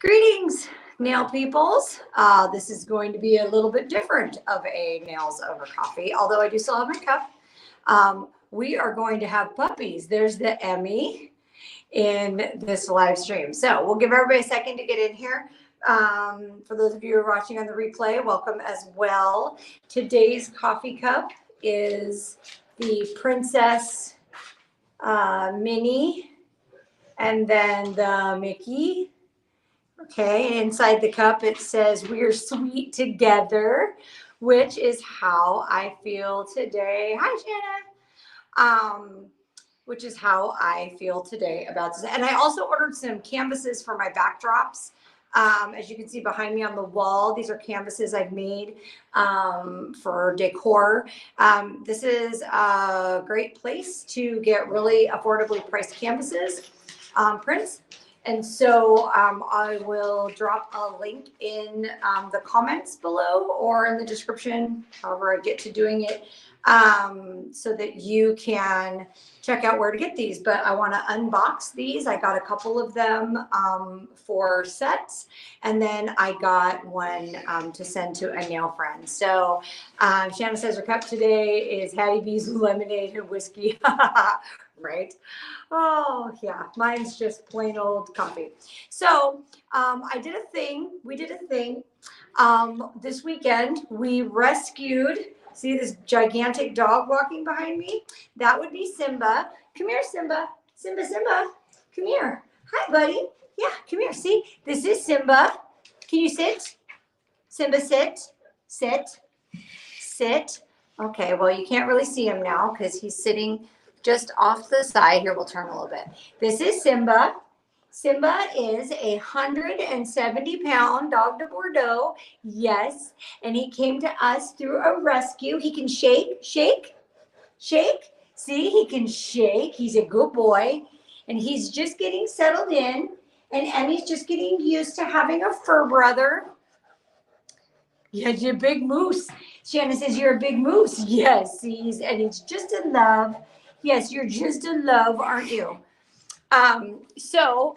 Greetings, nail peoples. This is going to be a little bit different of a nails over coffee, although I do still have my cup. We are going to have puppies. There's the Emmy in this live stream. So we'll give everybody a second to get in here. For those of you who are watching on the replay, welcome as well. Today's coffee cup is the Princess Minnie and then the Mickey. Okay, inside the cup it says we're sweet together, which is how I feel today. Hi, Shanna. Which is how I feel today about this. And I also ordered some canvases for my backdrops. As you can see behind me on the wall, these are canvases I've made for decor. This is a great place to get really affordably priced canvases, prints. And so I will drop a link in the comments below or in the description, however I get to doing it, so that you can check out where to get these. But I want to unbox these. I got a couple of them for sets, and then I got one to send to a nail friend. So Shanna says her cup today is Hattie B's lemonade and whiskey. Right? Oh, yeah. Mine's just plain old coffee. So we did a thing this weekend. We rescued, see this gigantic dog walking behind me? That would be Simba. Come here, Simba. Simba, Simba. Come here. Hi, buddy. Yeah, come here. See, this is Simba. Can you sit? Simba, sit. Sit. Sit. Okay, well, you can't really see him now because he's sitting just off the side. Here, we'll turn a little bit. This is Simba. Simba is a 170-pound dog de Bordeaux. Yes. And he came to us through a rescue. He can shake, shake, shake. See, he can shake. He's a good boy. And he's just getting settled in. And Emmy's just getting used to having a fur brother. Yeah, you're a big moose. Shanna says you're a big moose. Yes, he's just in love. Yes, you're just in love, aren't you? So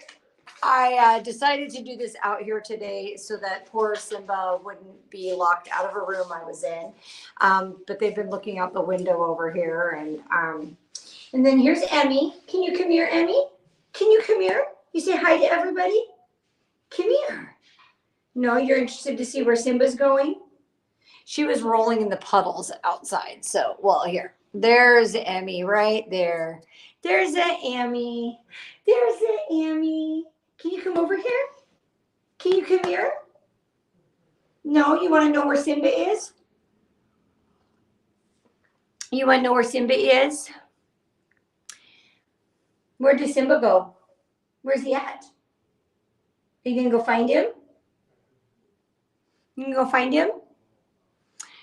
I decided to do this out here today so that poor Simba wouldn't be locked out of a room I was in. But they've been looking out the window over here. And then here's Emmy. Can you come here, Emmy? Can you come here? You say hi to everybody? Come here. No, you're interested to see where Simba's going? She was rolling in the puddles outside. So, well, here. There's Emmy right there. There's a Emmy. There's a Emmy. Can you come over here? Can you come here? No, you want to know where Simba is? You want to know where Simba is? Where did Simba go? Where's he at? Are you going to go find him? You can go find him?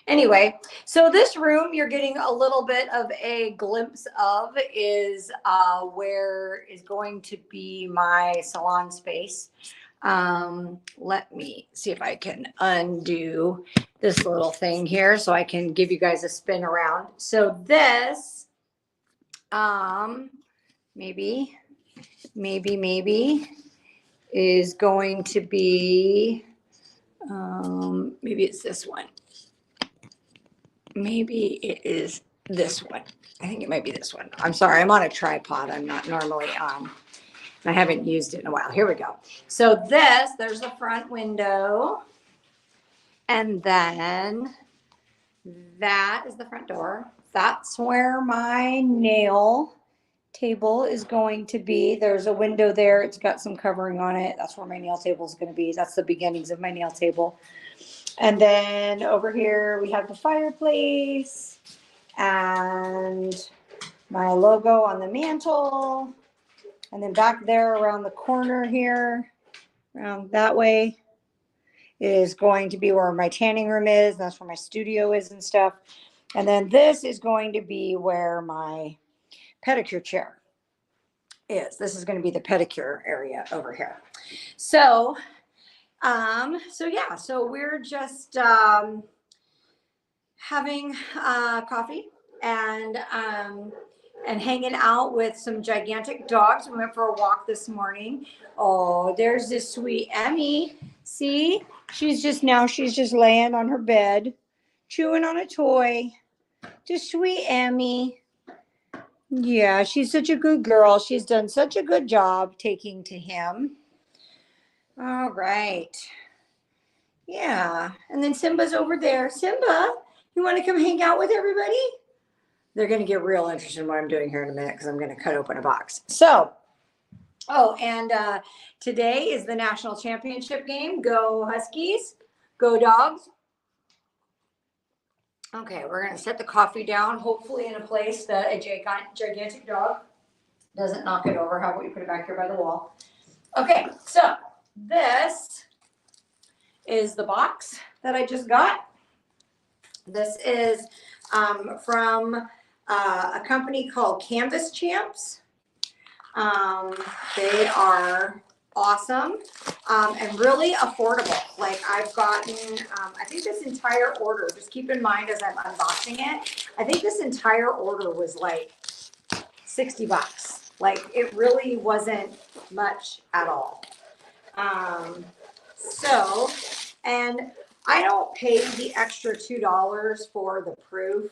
Anyway, so this room you're getting a little bit of a glimpse of is where is going to be my salon space. Let me see if I can undo this little thing here so I can give you guys a spin around. So this, maybe is going to be, maybe it's this one. Maybe it is this one. I think it might be this one. I'm sorry, I'm on a tripod. I'm not normally on. I haven't used it in a while. Here we go. So there's the front window. And then that is the front door. That's where my nail table is going to be. There's a window there. It's got some covering on it. That's where my nail table is going to be. That's the beginnings of my nail table. And then over here we have the fireplace and my logo on the mantle. And then back there around the corner here, around that way, is going to be where my tanning room is. That's where my studio is and stuff. And then this is going to be where my pedicure chair is. This is going to be the pedicure area over here. So so we're just having coffee and and hanging out with some gigantic dogs. We went for a walk this morning. Oh, there's this sweet Emmy. See, she's just laying on her bed, chewing on a toy. Just sweet Emmy. Yeah, she's such a good girl. She's done such a good job taking to him. All right. Yeah. And then Simba's over there. Simba, you want to come hang out with everybody? They're going to get real interested in what I'm doing here in a minute because I'm going to cut open a box. So, and today is the national championship game. Go Huskies. Go Dogs. Okay, we're going to set the coffee down, hopefully in a place that a gigantic dog doesn't knock it over. How about you put it back here by the wall? Okay, so this is the box that I just got. This is from a company called Canvas Champs. They are awesome and really affordable. Like I've gotten, I think this entire order, just keep in mind as I'm unboxing it, I think this entire order was like $60. Like it really wasn't much at all. So, and I don't pay the extra $2 for the proof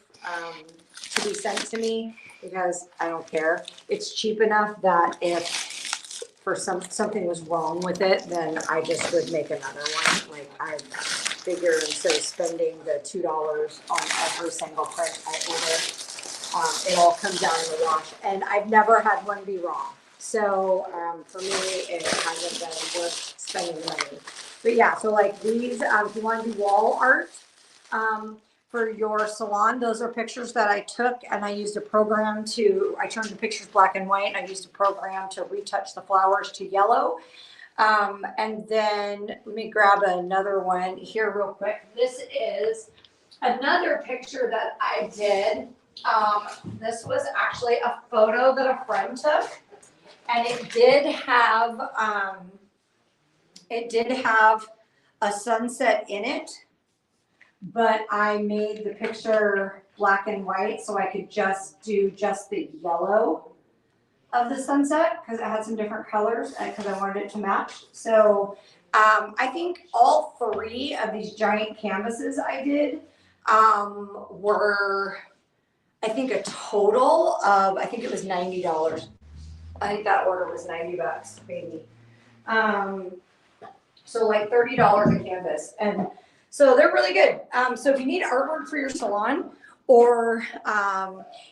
to be sent to me because I don't care. It's cheap enough that if for something was wrong with it, then I just would make another one. Like I figure instead of spending the $2 on every single print I order, it all comes out in the wash. And I've never had one be wrong. So for me, it hasn't been worth spending the money. But yeah, so like these, if you want to do wall art for your salon, those are pictures that I took and I used a program I turned the pictures black and white and I used a program to retouch the flowers to yellow. And then let me grab another one here real quick. This is another picture that I did. This was actually a photo that a friend took and it did have a sunset in it, but I made the picture black and white so I could just do the yellow of the sunset because it had some different colors because I wanted it to match. So I think all three of these giant canvases I did were, I think a total of, I think it was $90. I think that order was $90, maybe. So like $30 a canvas. And so they're really good. So if you need artwork for your salon or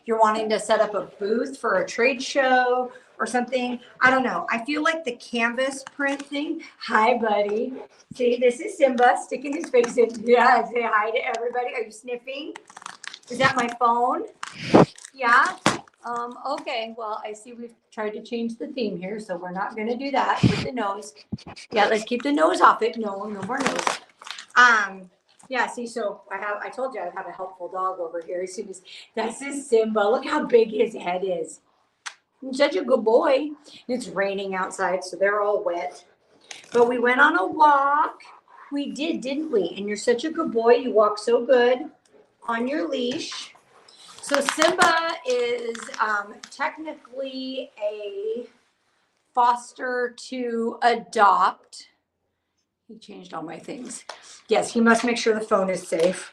you're wanting to set up a booth for a trade show or something, I don't know. I feel like the canvas print thing. Hi, buddy. See, this is Simba sticking his face in. Yeah, say hi to everybody. Are you sniffing? Is that my phone? Yeah. Okay, well, I see we've tried to change the theme here, so we're not going to do that with the nose. Yeah, let's keep the nose off it. No more nose. Yeah, see, so I told you I have a helpful dog over here. As soon as this is Simba. Look how big his head is. He's such a good boy. It's raining outside, so they're all wet. But we went on a walk. We did, didn't we? And you're such a good boy. You walk so good on your leash. So Simba is technically a foster to adopt. He changed all my things. Yes, he must make sure the phone is safe.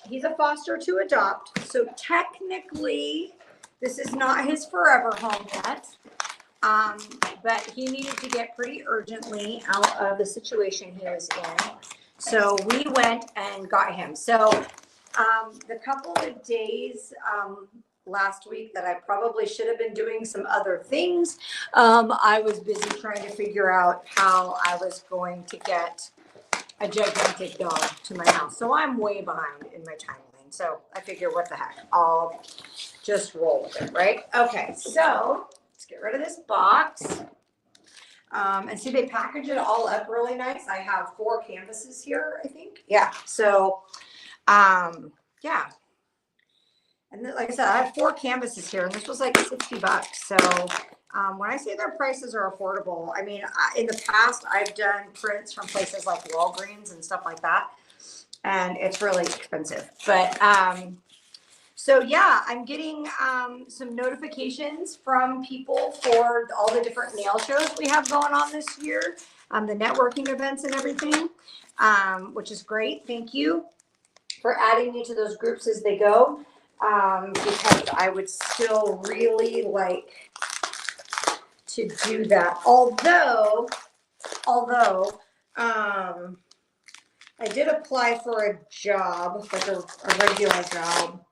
He's a foster to adopt. So technically, this is not his forever home yet. But he needed to get pretty urgently out of the situation he was in. So we went and got him. So the couple of days last week that I probably should have been doing some other things, I was busy trying to figure out how I was going to get a gigantic dog to my house. So I'm way behind in my timeline. So I figure, what the heck? I'll just roll with it, right? Okay, so let's get rid of this box. And see, they package it all up really nice. I have 4 canvases here, I think. Yeah. So, yeah. And then, like I said, I have 4 canvases here, and this was like $60. So, when I say their prices are affordable, I mean, in the past, I've done prints from places like Walgreens and stuff like that. and it's really expensive. But so yeah, I'm getting some notifications from people for all the different nail shows we have going on this year, the networking events and everything, which is great. Thank you for adding me to those groups as they go, because I would still really like to do that. Although I did apply for a job, like a regular job,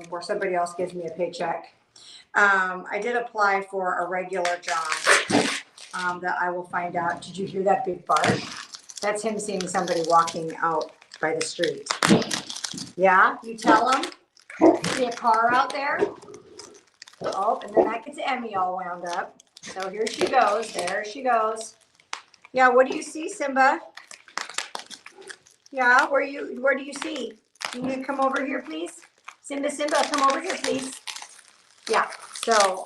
where somebody else gives me a paycheck. I did apply for a regular job that I will find out. Did you hear that big bark? That's him seeing somebody walking out by the street. Yeah, you tell him. See a car out there? Oh, and then that gets Emmy all wound up. So here she goes. There she goes. Yeah, what do you see, Simba? Yeah, where do you see? You need to come over here, please. Simba, come over here, please. Yeah, so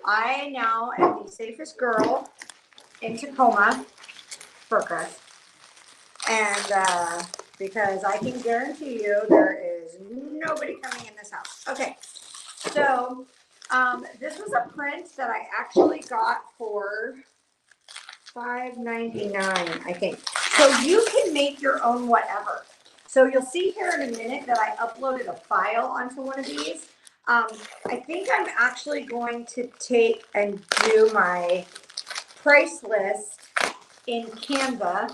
I now am the safest girl in Tacoma, Burka. And because I can guarantee you there is nobody coming in this house. Okay, so this was a print that I actually got for $5.99, I think. So you can make your own whatever. So you'll see here in a minute that I uploaded a file onto one of these. I think I'm actually going to take and do my price list in Canva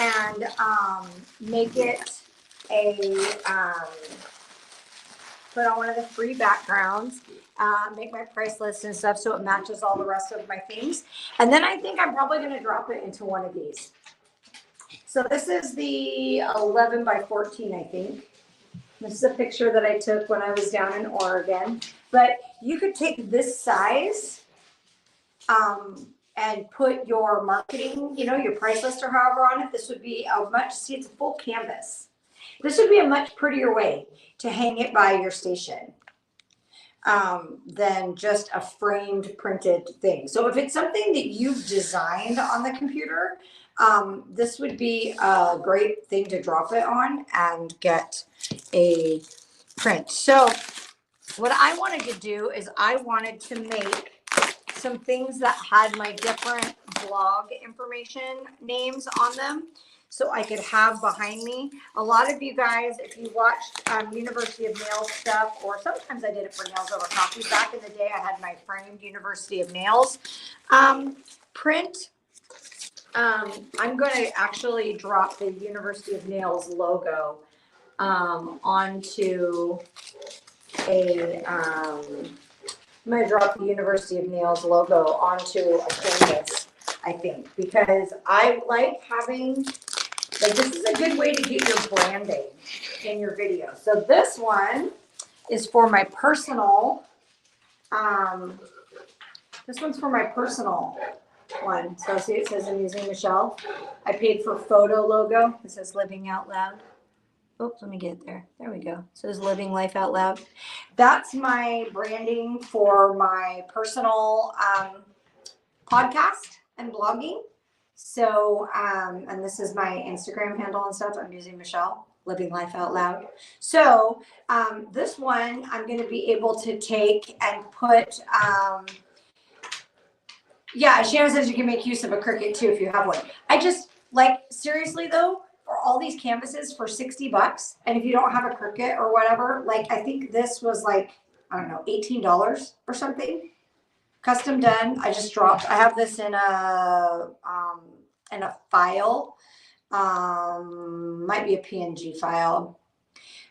and make it put on one of the free backgrounds, make my price list and stuff so it matches all the rest of my things. And then I think I'm probably going to drop it into one of these. So this is the 11 by 14, I think. This is a picture that I took when I was down in Oregon. But you could take this size and put your marketing, your price list or however on it. This would be it's a full canvas. This would be a much prettier way to hang it by your station than just a framed printed thing. So if it's something that you've designed on the computer, this would be a great thing to drop it on and get a print. So what I wanted to do is I wanted to make some things that had my different blog information names on them, so I could have behind me. A lot of you guys, if you watched University of Nails stuff, or sometimes I did it for Nails Over Coffee. Back in the day, I had my framed University of Nails print. I'm going to actually drop the University of Nails logo onto a, I'm going to drop the University of Nails logo onto a canvas, I think, because I like having, this is a good way to get your branding in your video. So this one is for my personal, this one's for my personal one. So see, it says I'm using Michelle. I paid for photo logo. It says Living Out Loud. Oops, let me get it there. There we go. It says Living Life Out Loud. That's my branding for my personal podcast and blogging. So, and this is my Instagram handle and stuff. I'm using Michelle, Living Life Out Loud. So this one I'm going to be able to take and put, yeah, Shannon says you can make use of a Cricut too if you have one. I just, seriously though, for all these canvases for $60, and if you don't have a Cricut or whatever, I think this was I don't know, $18 or something. Custom done. I just dropped. I have this in a file. Might be a PNG file.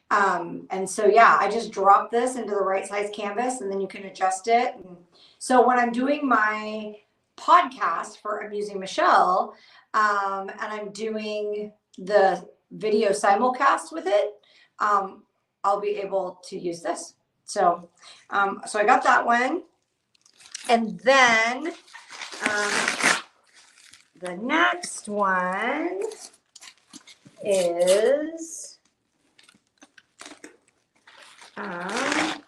And so yeah, I just dropped this into the right size canvas, and then you can adjust it. And so when I'm doing my podcast for I'm Using Michelle, and I'm doing the video simulcast with it, I'll be able to use this. So, so I got that one. And then the next one is I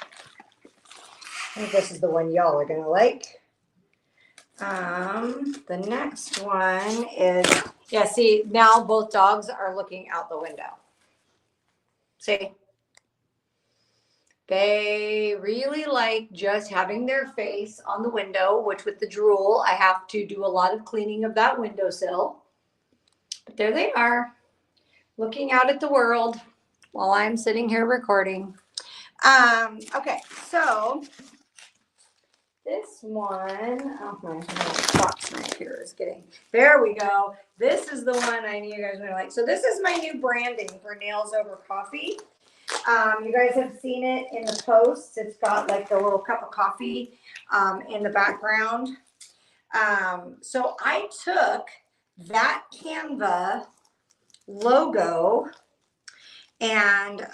think this is the one y'all are gonna like. The next one is Yeah, see, now both dogs are looking out the window. See? They really like just having their face on the window, which with the drool, I have to do a lot of cleaning of that windowsill. But there they are, looking out at the world while I'm sitting here recording. Okay, so this one, oh my box knife here is getting, there we go. This is the one I knew you guys would like. So this is my new branding for Nails Over Coffee. You guys have seen it in the posts. It's got like the little cup of coffee in the background. So I took that Canva logo and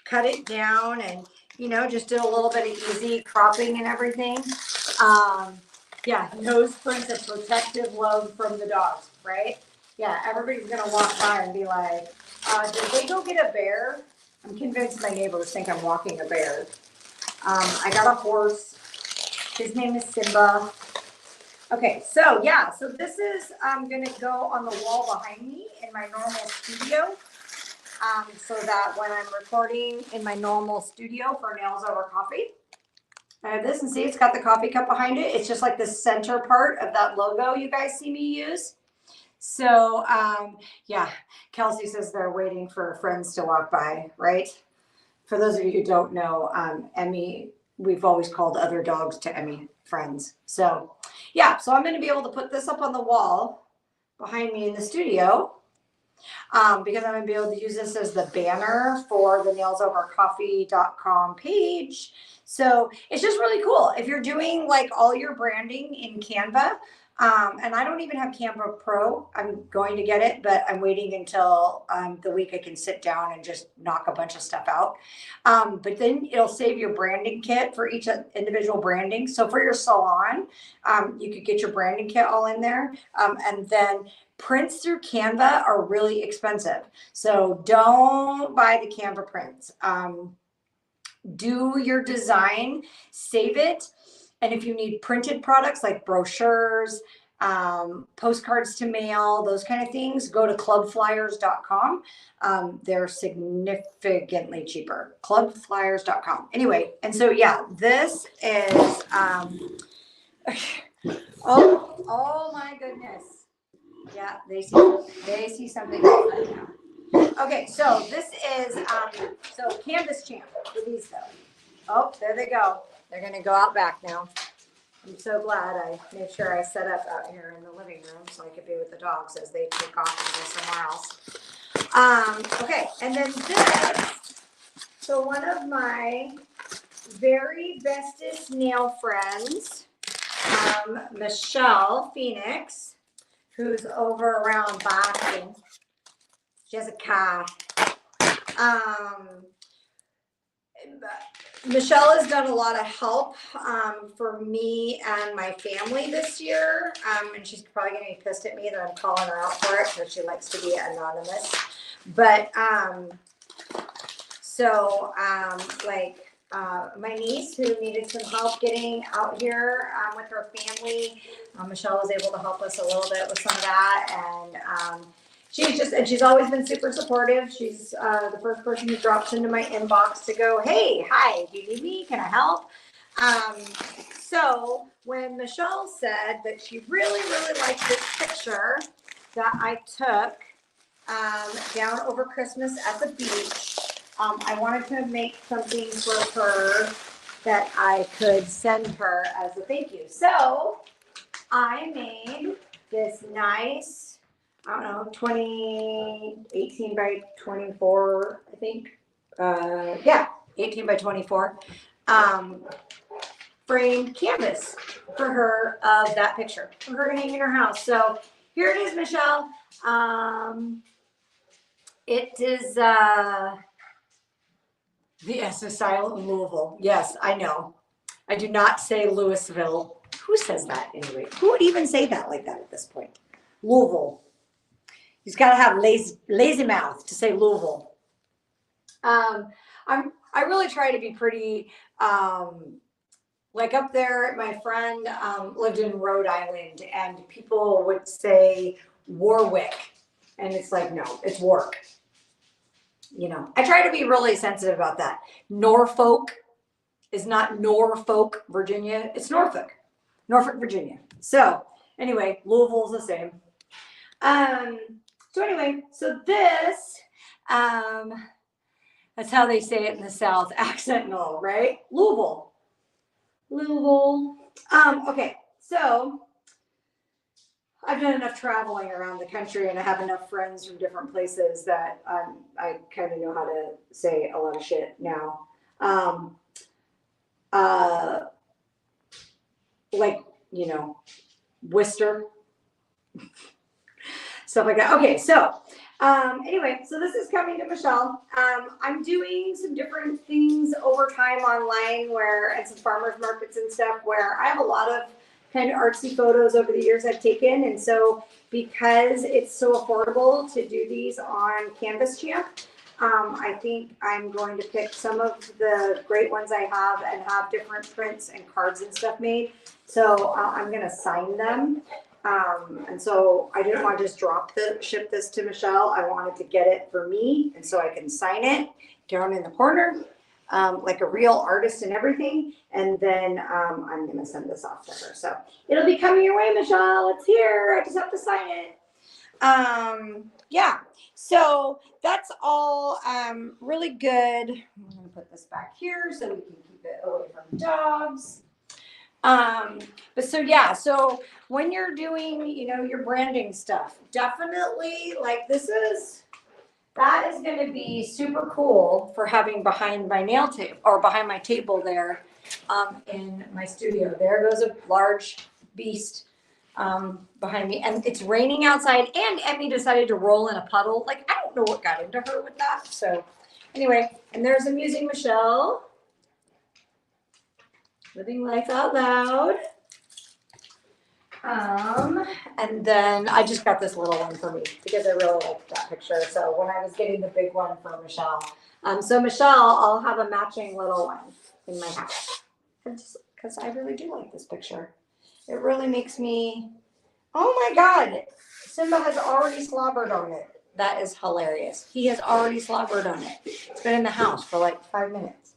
cut it down and, you know, just did a little bit of easy cropping and everything. Yeah, nose prints of protective love from the dogs, right? Yeah, everybody's going to walk by and be like, did they go get a bear? I'm convinced my neighbors think I'm walking a bear. I got a horse. His name is Simba. Okay, so yeah, so this is going to go on the wall behind me in my normal studio. So that when I'm recording in my normal studio for Nails Over Coffee, I have this, and see, it's got the coffee cup behind it. It's just like the center part of that logo you guys see me use. So, yeah, Kelsey says they're waiting for friends to walk by, right? For those of you who don't know, Emmy, we've always called other dogs to Emmy friends. So, yeah, so I'm going to be able to put this up on the wall behind me in the studio because I'm going to be able to use this as the banner for the nailsovercoffee.com page. So it's just really cool. If you're doing like all your branding in Canva, and I don't even have Canva Pro. I'm going to get it, but I'm waiting until the week I can sit down and just knock a bunch of stuff out. But then it'll save your branding kit for each individual branding. So for your salon, you could get your branding kit all in there. And then prints through Canva are really expensive. So don't buy the Canva prints. Do your design, save it. And if you need printed products like brochures, postcards to mail, those kind of things, go to clubflyers.com. They're significantly cheaper. Clubflyers.com. Anyway, and so yeah, this is oh my goodness. Yeah, they see something else right now. Okay, so this is so Canvas Champ for these though. Oh, there they go. They're gonna go out back now. I'm so glad I made sure I set up out here in the living room so I could be with the dogs as they take off and go somewhere else. Okay, and then this. So one of my very bestest nail friends, Michelle Phoenix, who's over around Boston. She has a car. Michelle has done a lot of help for me and my family this year. And she's probably going to be pissed at me that I'm calling her out for it because she likes to be anonymous. But my niece who needed some help getting out here with her family, Michelle was able to help us a little bit with some of that. And she's always been super supportive. She's the first person who drops into my inbox to go, hey, hi, do you need me? Can I help? So when Michelle said that she really, really liked this picture that I took down over Christmas at the beach, I wanted to make something for her that I could send her as a thank you. So I made this nice, I don't know, 18 by 24, I think. 18 by 24 framed canvas for her of that picture for her to hang in her house. So here it is, Michelle. It is the SS Island in Louisville. Yes, I know. I do not say Louisville. Who says that anyway? Who would even say that like that at this point? Louisville. He's got to have lazy mouth to say Louisville. I really try to be pretty like up there, my friend lived in Rhode Island, and people would say Warwick, and it's like, no, it's Warwick. You know, I try to be really sensitive about that. Norfolk is not Norfolk, Virginia. It's Norfolk, Virginia. So anyway, Louisville's the same. So anyway, so this, that's how they say it in the South, accent and all, right? Louisville. Okay, so I've done enough traveling around the country, and I have enough friends from different places that I kind of know how to say a lot of shit now. Like, you know, Worcester, stuff like that. Okay, so anyway, so this is coming to Michelle. I'm doing some different things over time online and some farmers markets and stuff where I have a lot of kind of artsy photos over the years I've taken. And so because it's so affordable to do these on Canvas Champ, I think I'm going to pick some of the great ones I have and have different prints and cards and stuff made. So I'm going to sign them. And so I didn't want to just ship this to Michelle. I wanted to get it for me, and so I can sign it down in the corner, like a real artist and everything. And then I'm going to send this off to her. So it'll be coming your way, Michelle. It's here. I just have to sign it. Yeah. So that's all really good. I'm going to put this back here so we can keep it away from dogs. But so yeah, so when you're doing, you know, your branding stuff, definitely like that is going to be super cool for having behind my nail table or behind my table there, in my studio. There goes a large beast, behind me, and it's raining outside, and Emmy decided to roll in a puddle. Like, I don't know what got into her with that. So anyway, and there's Amusing Michelle. Living life out loud. And then I just got this little one for me because I really liked that picture. So when I was getting the big one for Michelle, so Michelle, I'll have a matching little one in my house because I really do like this picture. It really makes me, oh my God, Simba has already slobbered on it. That is hilarious. He has already slobbered on it. It's been in the house for like 5 minutes.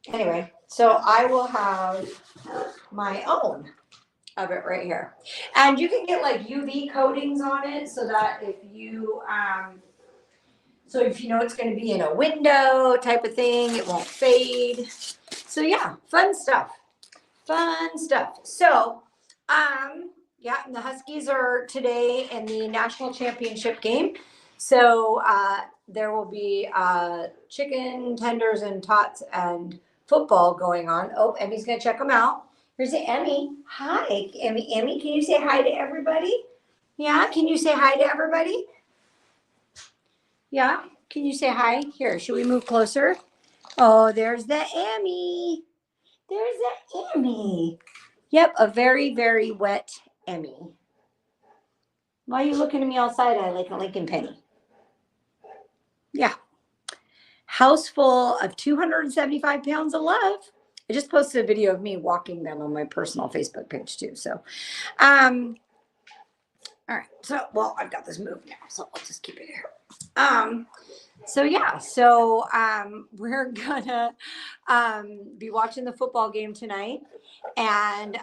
Anyway, so I will have my own of it right here. And you can get like UV coatings on it so that if you know it's going to be in a window type of thing, it won't fade. So yeah, fun stuff. So, yeah, and the Huskies are today in the national championship game. So there will be chicken tenders and tots and football going on. Oh, Emmy's going to check them out. Here's Emmy. Hi, Emmy. Emmy, can you say hi to everybody? Yeah, can you say hi to everybody? Yeah, can you say hi? Here, should we move closer? Oh, there's the Emmy. There's the Emmy. Yep, a very, very wet Emmy. Why are you looking at me all side-eye like a Lincoln Penny? Yeah. House full of 275 pounds of love. I just posted a video of me walking them on my personal Facebook page too. So, all right. So, well, I've got this moved now, so I'll just keep it here. So yeah, so we're gonna be watching the football game tonight, and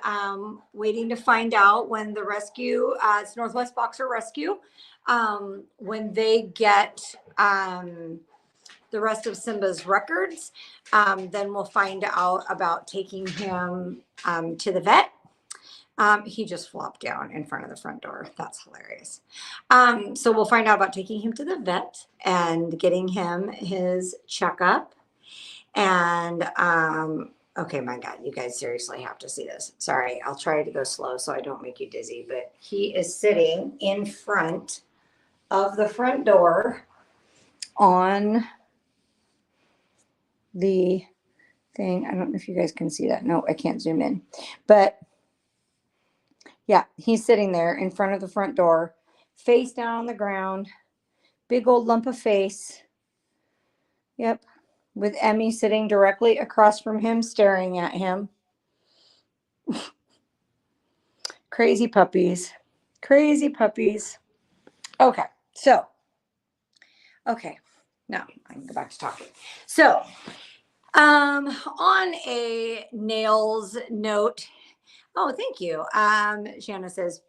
waiting to find out when the rescue, it's Northwest Boxer Rescue, when they get the rest of Simba's records, then we'll find out about taking him to the vet. He just flopped down in front of the front door. That's hilarious. So we'll find out about taking him to the vet and getting him his checkup. And okay, my God, you guys seriously have to see this. Sorry, I'll try to go slow so I don't make you dizzy. But he is sitting in front of the front door on the thing. I don't know if you guys can see that. No, I can't zoom in. But yeah, he's sitting there in front of the front door, face down on the ground, big old lump of face. Yep, with Emmy sitting directly across from him, staring at him. Crazy puppies. Crazy puppies. Okay. So, okay. Now I can go back to talking. So, on a nails note, oh, thank you. Shanna says,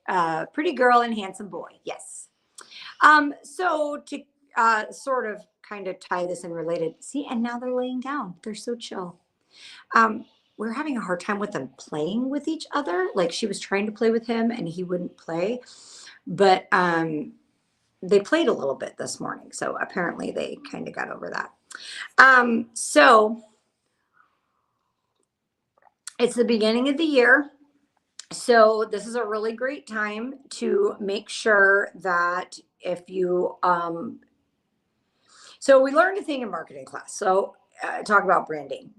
pretty girl and handsome boy. Yes. So to sort of kind of tie this in related, see, and now they're laying down. They're so chill. We're having a hard time with them playing with each other. Like she was trying to play with him and he wouldn't play. But they played a little bit this morning. So apparently they kind of got over that. So it's the beginning of the year. So this is a really great time to make sure that if you, so we learned a thing in marketing class. So talk about branding.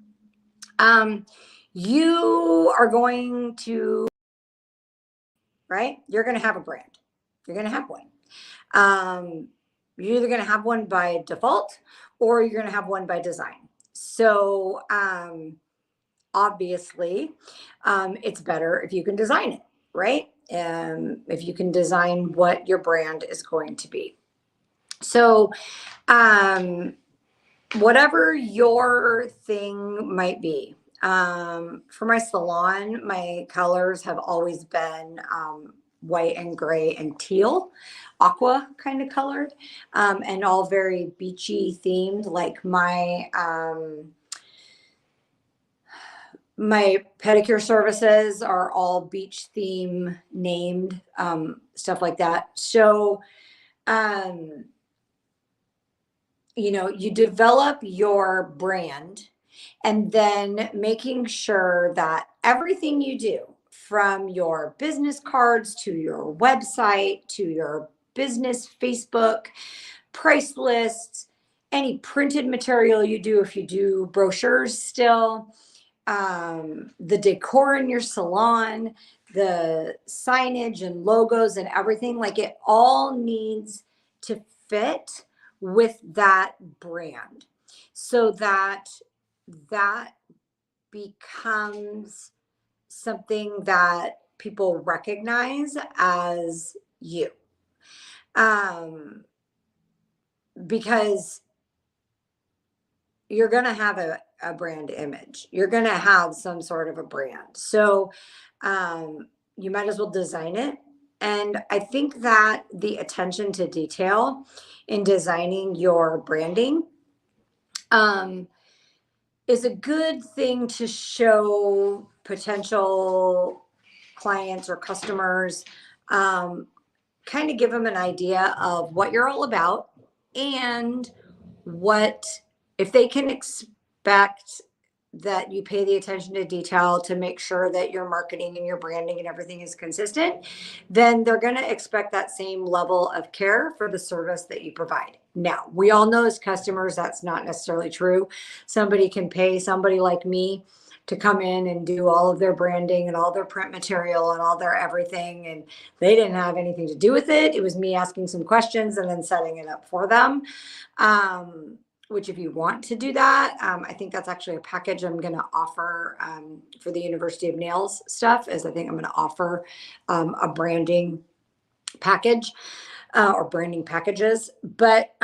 You are going to, right? You're going to have a brand. You're going to have one. You're either going to have one by default or you're going to have one by design. So, obviously, it's better if you can design it, right? If you can design what your brand is going to be. So, whatever your thing might be, for my salon, my colors have always been white and gray and teal, aqua kind of colored, and all very beachy themed. Like my pedicure services are all beach theme named, stuff like that. So, you develop your brand and then making sure that everything you do, from your business cards to your website to your business Facebook, price lists, any printed material you do, if you do brochures still, the decor in your salon, the signage and logos and everything, like it all needs to fit with that brand so that that becomes something that people recognize as you. Because you're going to have a brand image. You're going to have some sort of a brand. So you might as well design it. And I think that the attention to detail in designing your branding is a good thing to show potential clients or customers, kind of give them an idea of what you're all about and what, if they can expect that you pay the attention to detail to make sure that your marketing and your branding and everything is consistent, then they're going to expect that same level of care for the service that you provide. Now, we all know as customers, that's not necessarily true. Somebody can pay somebody like me to come in and do all of their branding and all their print material and all their everything. And they didn't have anything to do with it. It was me asking some questions and then setting it up for them. Which if you want to do that, I think that's actually a package I'm going to offer for the University of Nails stuff, is I think I'm going to offer a branding package or branding packages. But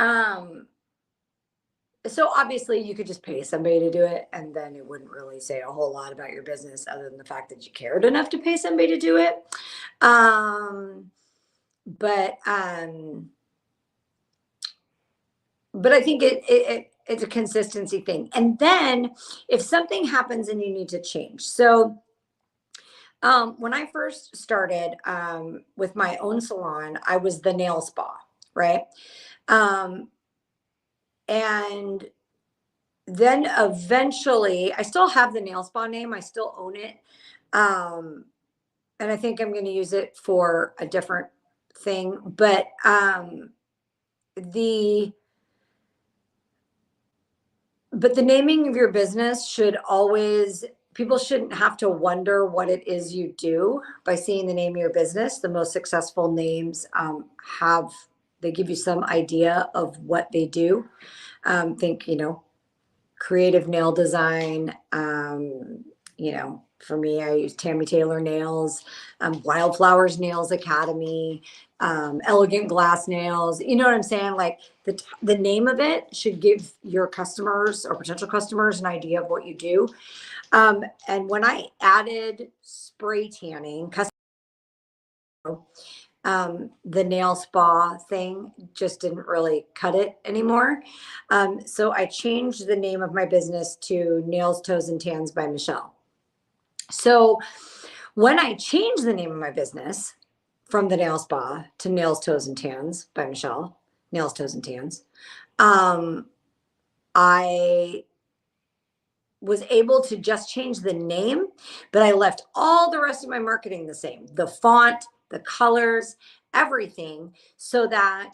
so obviously you could just pay somebody to do it and then it wouldn't really say a whole lot about your business other than the fact that you cared enough to pay somebody to do it. But I think it's a consistency thing. And then if something happens and you need to change. So when I first started with my own salon, I was the nail spa, right? And then eventually, I still have the nail spa name. I still own it. And I think I'm going to use it for a different thing. But the naming of your business should always, people shouldn't have to wonder what it is you do by seeing the name of your business. The most successful names they give you some idea of what they do. Think, creative nail design, For me, I use Tammy Taylor Nails, Wildflowers Nails Academy, Elegant Glass Nails. You know what I'm saying? Like the name of it should give your customers or potential customers an idea of what you do. And when I added spray tanning, the nail spa thing just didn't really cut it anymore. So I changed the name of my business to Nails, Toes, and Tans by Michelle. So when I changed the name of my business from the nail spa to Nails, Toes, and Tans by Michelle, Nails, Toes, and Tans, I was able to just change the name, but I left all the rest of my marketing the same, the font, the colors, everything, so that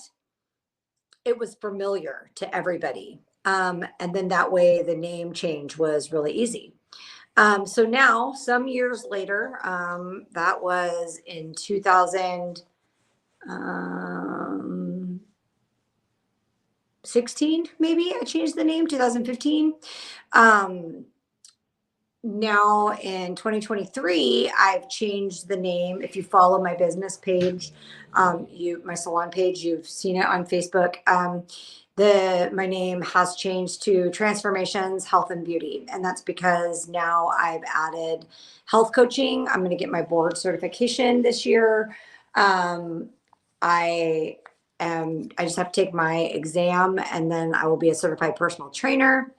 it was familiar to everybody. And then that way the name change was really easy. So now, some years later, that was in 2016, maybe I changed the name, 2015. Now in 2023, I've changed the name. If you follow my business page, my salon page, you've seen it on Facebook. My name has changed to Transformations Health and Beauty, and that's because now I've added health coaching. I'm going to get my board certification this year. I just have to take my exam, and then I will be a certified personal trainer.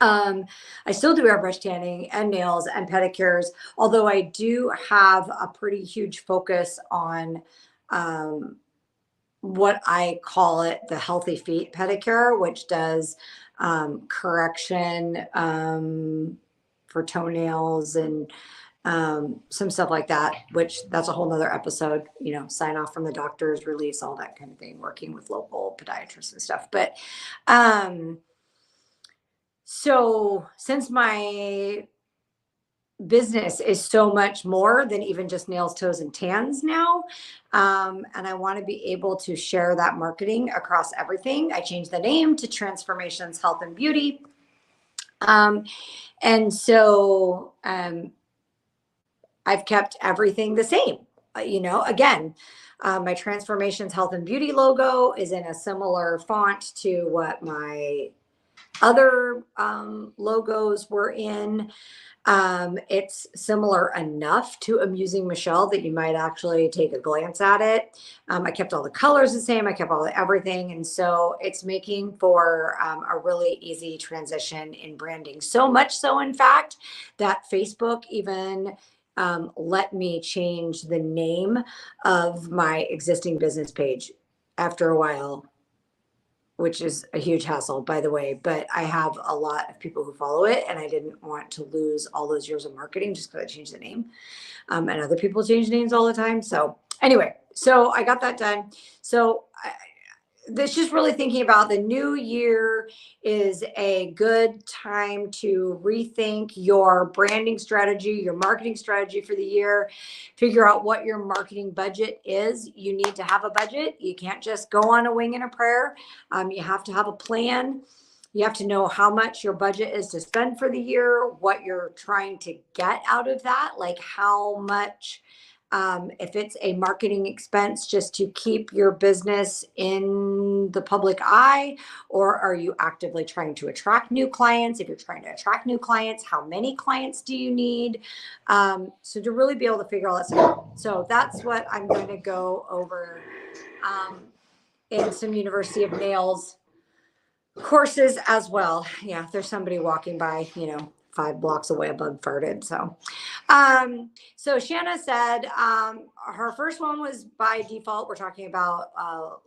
I still do airbrush tanning and nails and pedicures, although I do have a pretty huge focus on what I call it the healthy feet pedicure, which does correction for toenails and some stuff like that, which that's a whole nother episode, sign off from the doctors, release, all that kind of thing, working with local podiatrists and stuff. But so since my business is so much more than even just nails, toes, and tans now, and I want to be able to share that marketing across everything, I changed the name to Transformations Health and Beauty. And so I've kept everything the same. Again, my Transformations Health and Beauty logo is in a similar font to what my other logos were in. It's similar enough to Amusing Michelle that you might actually take a glance at it. I kept all the colors the same. I kept everything. And so it's making for a really easy transition in branding. So much so, in fact, that Facebook even let me change the name of my existing business page after a while, which is a huge hassle, by the way, but I have a lot of people who follow it, and I didn't want to lose all those years of marketing just because I changed the name. And other people change names all the time. So anyway, so I got that done. So this just really thinking about the new year is a good time to rethink your branding strategy, your marketing strategy for the year. Figure out what your marketing budget is. You need to have a budget. You can't just go on a wing and a prayer. You have to have a plan. You have to know how much your budget is to spend for the year, what you're trying to get out of that, like how much, if it's a marketing expense just to keep your business in the public eye, or are you actively trying to attract new clients? If you're trying to attract new clients, how many clients do you need? So to really be able to figure all that stuff out. So that's what I'm going to go over in some University of Nails courses as well. Yeah, there's somebody walking by, 5 blocks away, a bug farted. So Shanna said her first one was by default. We're talking about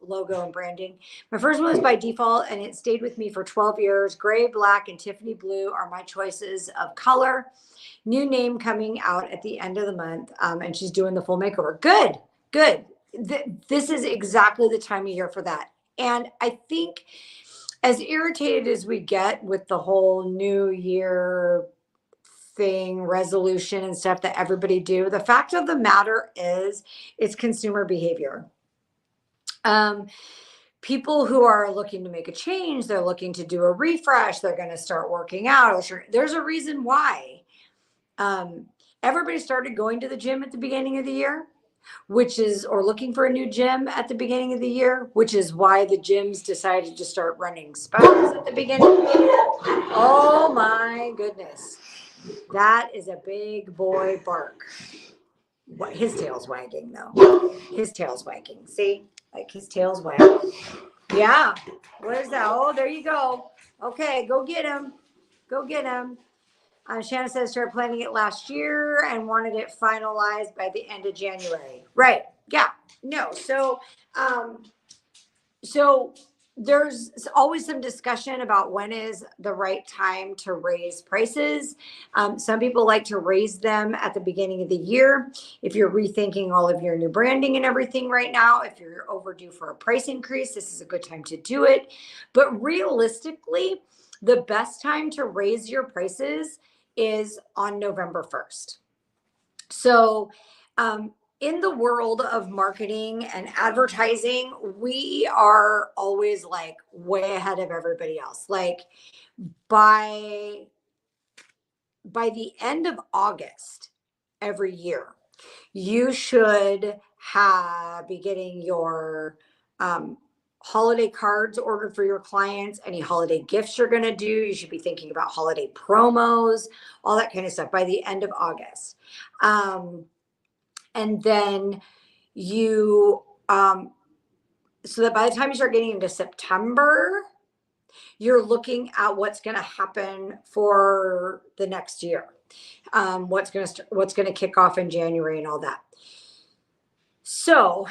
logo and branding. My first one was by default, and it stayed with me for 12 years. Gray, black, and Tiffany blue are my choices of color. New name coming out at the end of the month, and she's doing the full makeover. Good. This is exactly the time of year for that. And I think as irritated as we get with the whole new year thing, resolution and stuff that everybody do, the fact of the matter is it's consumer behavior. People who are looking to make a change, they're looking to do a refresh, they're going to start working out. There's a reason why. Everybody started going to the gym at the beginning of the year, or looking for a new gym at the beginning of the year, which is why the gyms decided to start running specials at the beginning of the year. Oh my goodness. That is a big boy bark. What, his tail's wagging though. His tail's wagging. See? Like his tail's wagging. Yeah. What is that? Oh, there you go. Okay, go get him. Go get him. Shannon says started planning it last year and wanted it finalized by the end of January. Right. Yeah. No. So there's always some discussion about when is the right time to raise prices. Some people like to raise them at the beginning of the year. If you're rethinking all of your new branding and everything right now, if you're overdue for a price increase, this is a good time to do it. But realistically, the best time to raise your prices is on November 1st. So, in the world of marketing and advertising, we are always like way ahead of everybody else. Like by the end of August every year, you should be getting your holiday cards ordered for your clients, any holiday gifts you're going to do. You should be thinking about holiday promos, all that kind of stuff by the end of August. And then so that by the time you start getting into September, you're looking at what's going to happen for the next year. What's going to kick off in January and all that. So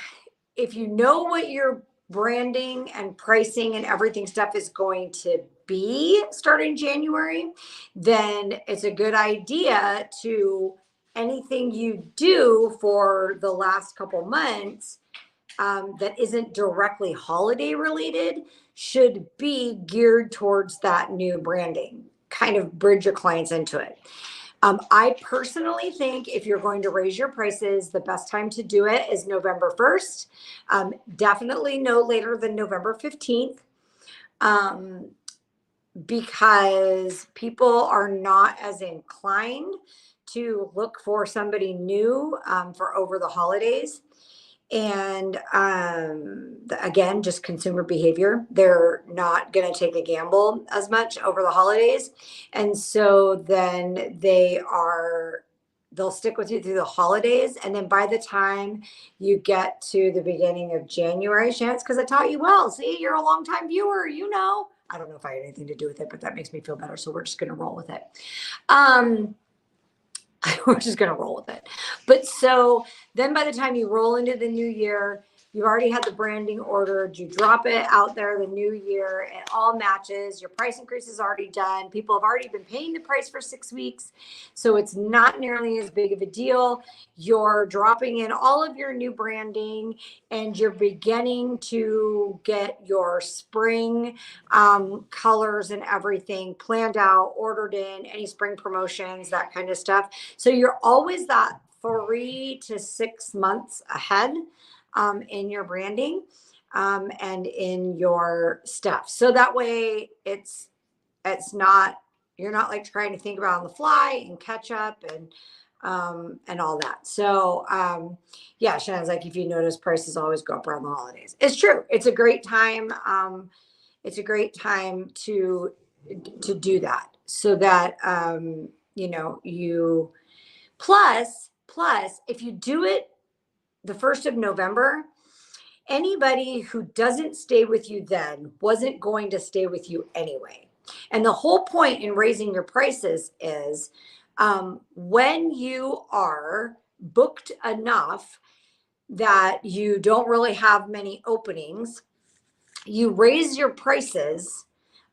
if you know what your branding and pricing and everything stuff is going to be starting January, then it's a good idea to anything you do for the last couple months that isn't directly holiday related should be geared towards that new branding, kind of bridge your clients into it. I personally think if you're going to raise your prices, the best time to do it is November 1st. Definitely no later than November 15th. Because people are not as inclined to look for somebody new for over the holidays. And again, just consumer behavior. They're not going to take a gamble as much over the holidays. And so then they'll stick with you through the holidays. And then by the time you get to the beginning of January, Chance, because I taught you well. See, you're a longtime viewer, you know. I don't know if I had anything to do with it, but that makes me feel better. So we're just going to roll with it. We're just going to roll with it. But so then by the time you roll into the new year, you already had the branding ordered, you drop it out there the new year, it all matches, your price increase is already done. People have already been paying the price for 6 weeks. So it's not nearly as big of a deal. You're dropping in all of your new branding and you're beginning to get your spring colors and everything planned out, ordered in, any spring promotions, that kind of stuff. So you're always that 3 to 6 months ahead in your branding and in your stuff. So that way it's not, you're not like trying to think about on the fly and catch up and all that. So yeah, Shannon's like, if you notice, prices always go up around the holidays. It's true. It's a great time. It's a great time to do that so that you plus if you do it the 1st of November, anybody who doesn't stay with you then wasn't going to stay with you anyway. And the whole point in raising your prices is when you are booked enough that you don't really have many openings, you raise your prices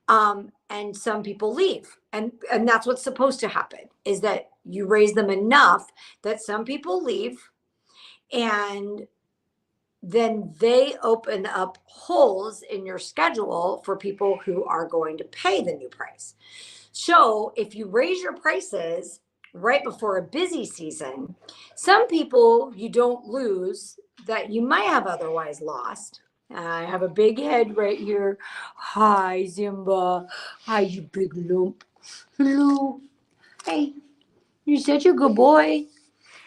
and some people leave. And that's what's supposed to happen, is that you raise them enough that some people leave and then they open up holes in your schedule for people who are going to pay the new price. So if you raise your prices right before a busy season, some people you don't lose that you might have otherwise lost. I have a big head right here. Hi, Zimba. Hi, you big lump. Hello. Hey. You're such a good boy.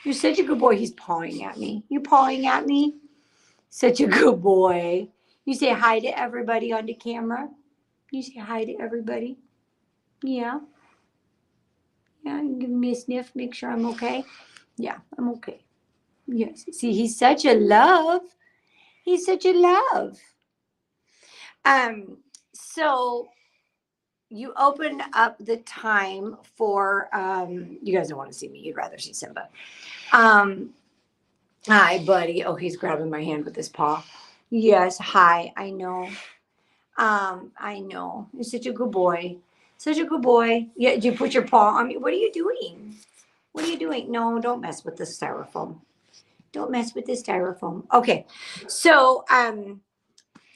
You're such a good boy. He's pawing at me. You pawing at me? Such a good boy. You say hi to everybody on the camera. You say hi to everybody. Yeah. Yeah. You give me a sniff. Make sure I'm okay. Yeah, I'm okay. Yes. See, he's such a love. He's such a love. Um. So you open up the time for you guys don't want to see me, you'd rather see Simba. Hi buddy. Oh, he's grabbing my hand with his paw. Yes, hi. I know. I know. You're such a good boy. Such a good boy. Yeah, you put your paw on me. What are you doing? What are you doing? No, don't mess with the styrofoam. Don't mess with the styrofoam. Okay. So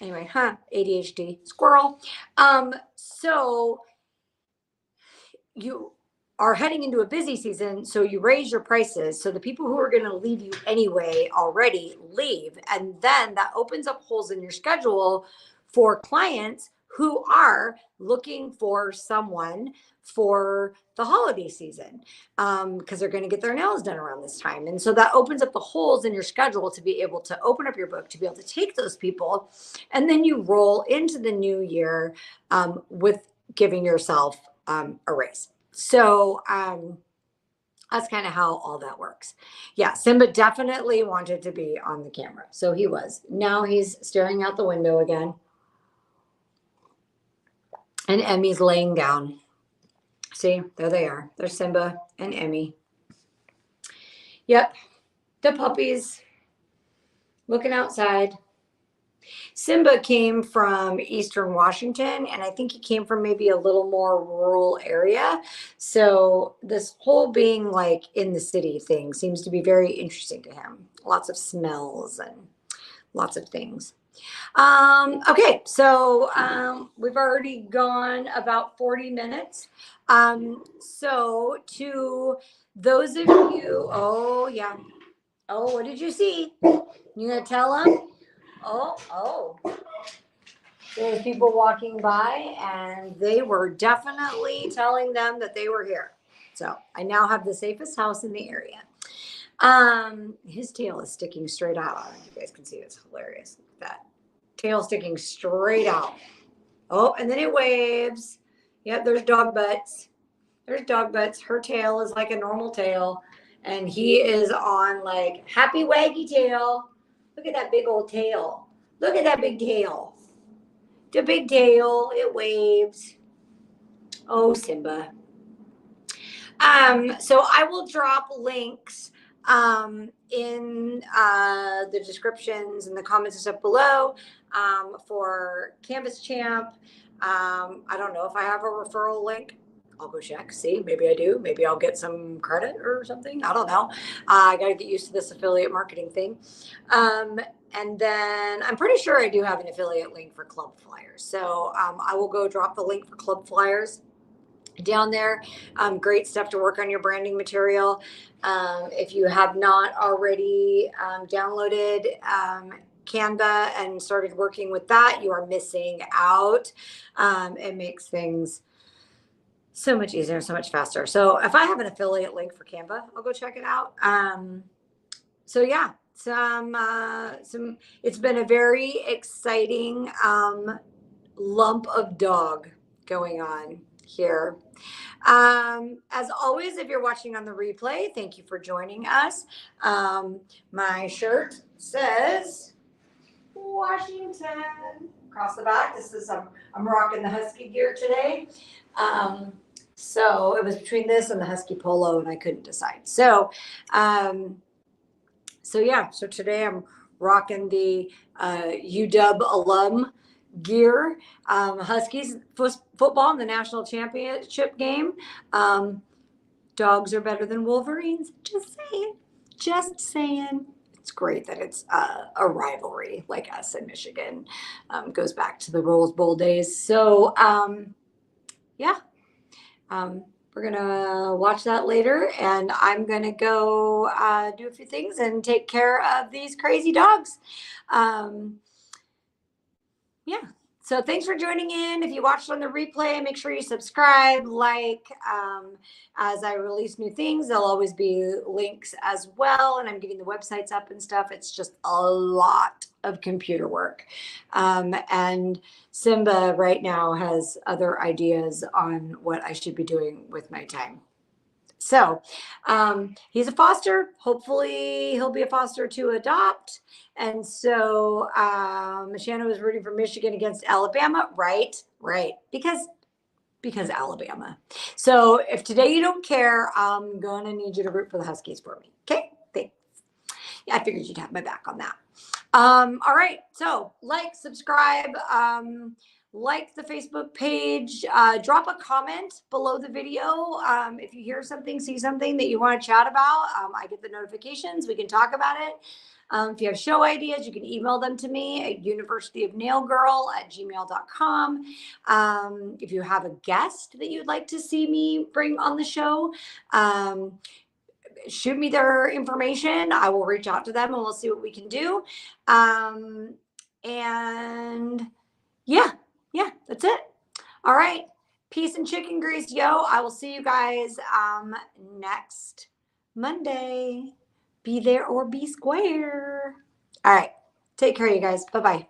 anyway, ADHD squirrel. So you are heading into a busy season, so you raise your prices. So the people who are going to leave you anyway already leave. And then that opens up holes in your schedule for clients who are looking for someone for the holiday season because they're going to get their nails done around this time. And so that opens up the holes in your schedule to be able to open up your book, to be able to take those people. And then you roll into the new year with giving yourself a raise. So that's kind of how all that works. Yeah, Simba definitely wanted to be on the camera. So he was. Now he's staring out the window again. And Emmy's laying down. See, there they are. There's Simba and Emmy. Yep, the puppies looking outside. Simba came from Eastern Washington, and I think he came from maybe a little more rural area. So this whole being like in the city thing seems to be very interesting to him. Lots of smells and lots of things. Okay, so we've already gone about 40 minutes. So to those of you, oh yeah. Oh, what did you see? You gonna tell them? Oh. There's people walking by and they were definitely telling them that they were here. So I now have the safest house in the area. His tail is sticking straight out. I don't know if you guys can see it. It's hilarious. Look at that. Tail sticking straight out. Oh, and then it waves. Yep, there's dog butts. There's dog butts. Her tail is like a normal tail. And he is on like happy waggy tail. Look at that big old tail. Look at that big tail. The big tail, it waves. Oh, Simba. So I will drop links in the descriptions and the comments and stuff below for Canvas Champ. I don't know if I have a referral link. I'll go check, see, maybe I do. Maybe I'll get some credit or something. I don't know. I got to get used to this affiliate marketing thing. And then I'm pretty sure I do have an affiliate link for Club Flyers. So I will go drop the link for Club Flyers down there. Great stuff to work on your branding material. If you have not already downloaded Canva and started working with that, you are missing out. It makes things so much easier, so much faster. So if I have an affiliate link for Canva, I'll go check it out. So yeah, it's been a very exciting lump of dog going on here. As always, if you're watching on the replay, thank you for joining us. My shirt says Washington across the back. This is I'm rocking the Husky gear today. So it was between this and the Husky polo, and I couldn't decide. So yeah, so today I'm rocking the UW alum gear. Huskies football in the national championship game. Dogs are better than Wolverines. Just saying. Just saying. It's great that it's a rivalry like us in Michigan. Goes back to the Rose Bowl days. So yeah. We're going to watch that later, and I'm going to go do a few things and take care of these crazy dogs. Yeah. So thanks for joining in. If you watched on the replay, make sure you subscribe, like. As I release new things, there'll always be links as well. And I'm getting the websites up and stuff. It's just a lot of computer work. And Simba right now has other ideas on what I should be doing with my time. So he's a foster. Hopefully he'll be a foster to adopt. And so Shanna was rooting for Michigan against Alabama. Right. Because Alabama. So if today you don't care, I'm going to need you to root for the Huskies for me. Okay. Thanks. Yeah, I figured you'd have my back on that. All right. So like, subscribe, like the Facebook page, drop a comment below the video. If you hear something, see something that you want to chat about, I get the notifications. We can talk about it. If you have show ideas, you can email them to me at universityofnailgirl@gmail.com. If you have a guest that you'd like to see me bring on the show, shoot me their information. I will reach out to them and we'll see what we can do. And yeah, that's it. All right. Peace and chicken grease, yo. I will see you guys next Monday. Be there or be square. All right. Take care, you guys. Bye-bye.